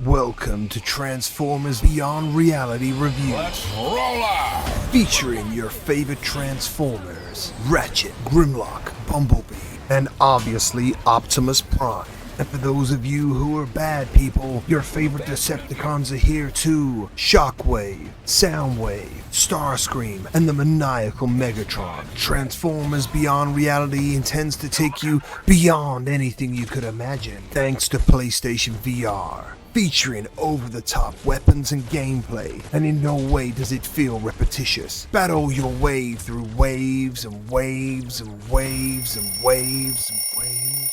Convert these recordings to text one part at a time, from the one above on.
Welcome to Transformers Beyond Reality Review. Let's roll out! Featuring your favorite Transformers, Ratchet, Grimlock, Bumblebee, and obviously Optimus Prime. And for those of you who are bad people, your favorite Decepticons are here too. Shockwave, Soundwave, Starscream, and the maniacal Megatron. Transformers Beyond Reality intends to take you beyond anything you could imagine, thanks to PlayStation VR. Featuring over-the-top weapons and gameplay, and in no way does it feel repetitious. Battle your way through waves and waves and waves and waves and waves.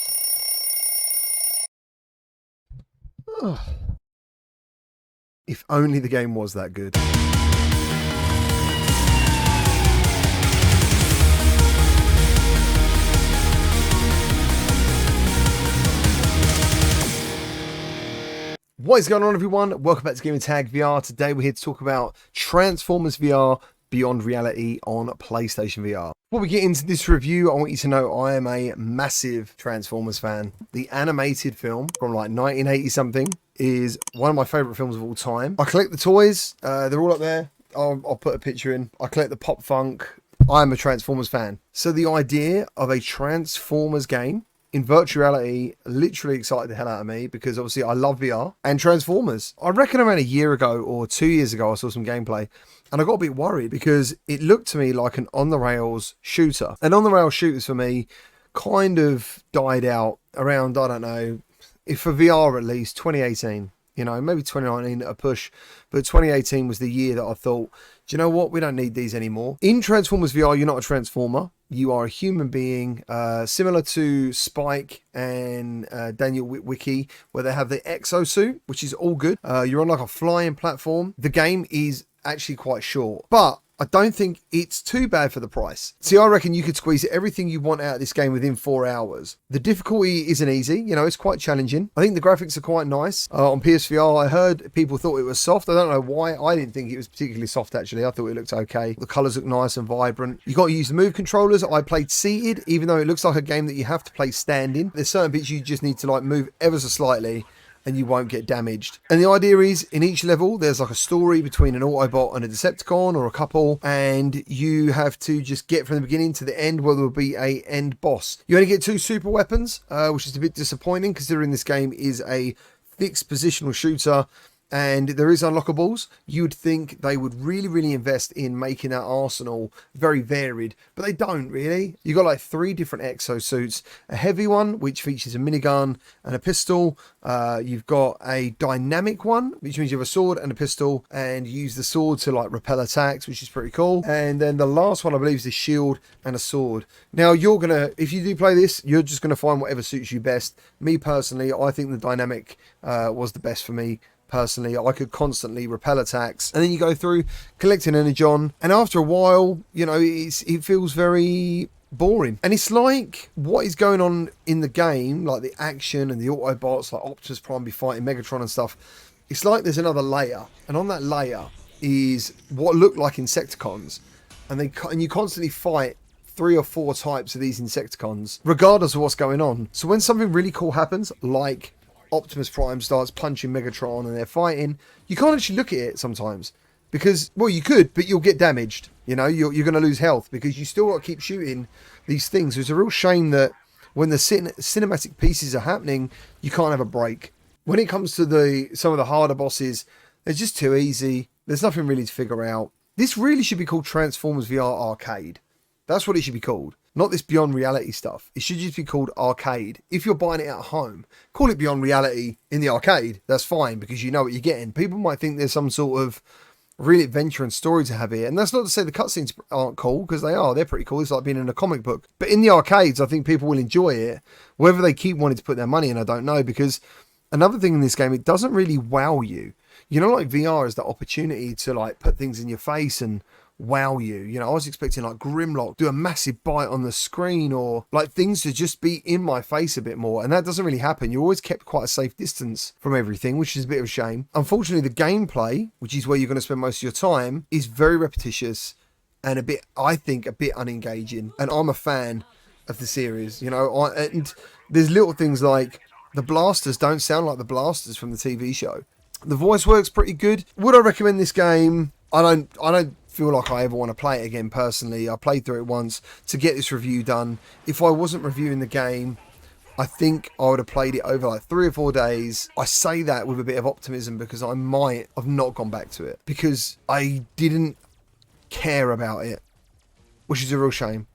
Ugh. If only the game was that good. What is going on, everyone? Welcome back to Gamertag VR. Today we're here to talk about Transformers VR Beyond Reality on PlayStation VR. Before we get into this review, I want you to know I am a massive Transformers fan. The animated film from like 1980 something is one of my favourite films of all time. I collect the toys. They're all up there. I'll put a picture in. I collect the pop funk. I'm a Transformers fan. So the idea of a Transformers game in virtual reality literally excited the hell out of me, because obviously I love VR and Transformers. I reckon around a year ago or 2 years ago I saw some gameplay and I got a bit worried because it looked to me like an on-the-rails shooter. And on-the-rails shooters for me kind of died out around, I don't know, if for VR at least, 2018. You know, maybe 2019 at a push, but 2018 was the year that I thought, do you know what? We don't need these anymore. In Transformers VR, you're not a Transformer. You are a human being, similar to Spike and Daniel Witwicky, where they have the exosuit, which is all good. You're on like a flying platform. The game is actually quite short, but I don't think it's too bad for the price. See, I reckon you could squeeze everything you want out of this game within 4 hours. The difficulty isn't easy, you know, it's quite challenging. I think the graphics are quite nice. On PSVR, I heard people thought it was soft. I don't know why. I didn't think it was particularly soft, actually. I thought it looked okay. The colours look nice and vibrant. You got to use the move controllers. I played seated, even though it looks like a game that you have to play standing. There's certain bits you just need to like move ever so slightly, and you won't get damaged. And the idea is, in each level, there's like a story between an Autobot and a Decepticon, or a couple, and you have to just get from the beginning to the end, where there will be a end boss. You only get 2 super weapons, which is a bit disappointing, considering this game is a fixed positional shooter, and there is unlockables. You would think they would really invest in making that arsenal very varied, but they don't really. You got like 3 different exosuits: a heavy one which features a minigun and a pistol. You've got a dynamic one, which means you have a sword and a pistol, and you use the sword to like repel attacks, which is pretty cool. And then the last one, I believe, is a shield and a sword. Now you're gonna, if you do play this, you're just gonna find whatever suits you best. Me personally, I think the dynamic was the best for me. Personally, I could constantly repel attacks, and then you go through collecting energon, and after a while, you know, it feels very boring. And it's like what is going on in the game, like the action and the Autobots, like Optimus Prime be fighting Megatron and stuff. It's like there's another layer, and on that layer is what look like Insecticons, and you constantly fight 3 or 4 types of these Insecticons, regardless of what's going on. So when something really cool happens, like Optimus Prime starts punching Megatron and they're fighting, you can't actually look at it sometimes, because, well, you could, but you'll get damaged. You know, you're going to lose health because you still got to keep shooting these things. So it's a real shame that when the cinematic pieces are happening, you can't have a break. When it comes to some of the harder bosses, they're just too easy. There's nothing really to figure out. This really should be called Transformers VR Arcade. That's what it should be called. Not this Beyond Reality stuff. It should just be called Arcade. If you're buying it at home, call it Beyond Reality in the arcade. That's fine, because you know what you're getting. People might think there's some sort of real adventure and story to have here. And that's not to say the cutscenes aren't cool, because they are. They're pretty cool. It's like being in a comic book. But in the arcades, I think people will enjoy it. Whether they keep wanting to put their money in, I don't know. Because another thing in this game, it doesn't really wow you. You know, like VR is the opportunity to like put things in your face and wow you. You know, I was expecting like Grimlock do a massive bite on the screen, or like things to just be in my face a bit more, and that doesn't really happen. You're always kept quite a safe distance from everything, which is a bit of a shame. Unfortunately, the gameplay, which is where you're going to spend most of your time, is very repetitious and a bit, I think, a bit unengaging. And I'm a fan of the series, you know, and there's little things like the blasters don't sound like the blasters from the TV show. The voice work's pretty good. Would I recommend this game? I don't feel like I ever want to play it again personally. I played through it once to get this review done. If I wasn't reviewing the game, I think I would have played it over like 3 or 4 days. I say that with a bit of optimism because I might have not gone back to it because I didn't care about it, which is a real shame.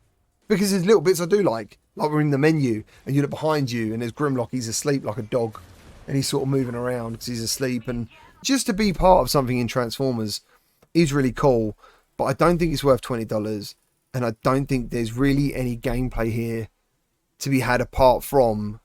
Because there's little bits I do like we're in the menu and you look behind you and there's Grimlock, he's asleep like a dog and he's sort of moving around because he's asleep, and just to be part of something in Transformers is really cool, but I don't think it's worth $20, and I don't think there's really any gameplay here to be had apart from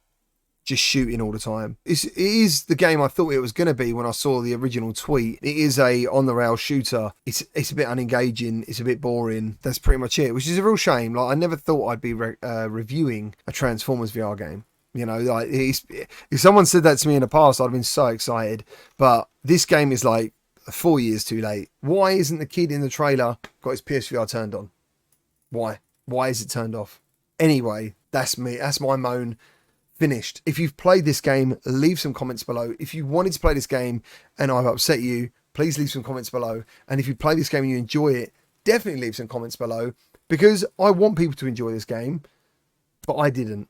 just shooting all the time. It is the game I thought it was going to be when I saw the original tweet. It is a on-the-rail shooter. It's a bit unengaging. It's a bit boring. That's pretty much it, which is a real shame. Like, I never thought I'd be reviewing a Transformers VR game. You know, like, if someone said that to me in the past, I'd have been so excited. But this game is like 4 years too late. Why isn't the kid in the trailer got his PSVR turned on? Why? Why is it turned off? Anyway, that's me. That's my moan. Finished. If you've played this game, leave some comments below. If you wanted to play this game and I've upset you, please leave some comments below. And if you play this game and you enjoy it, definitely leave some comments below, because I want people to enjoy this game, but I didn't.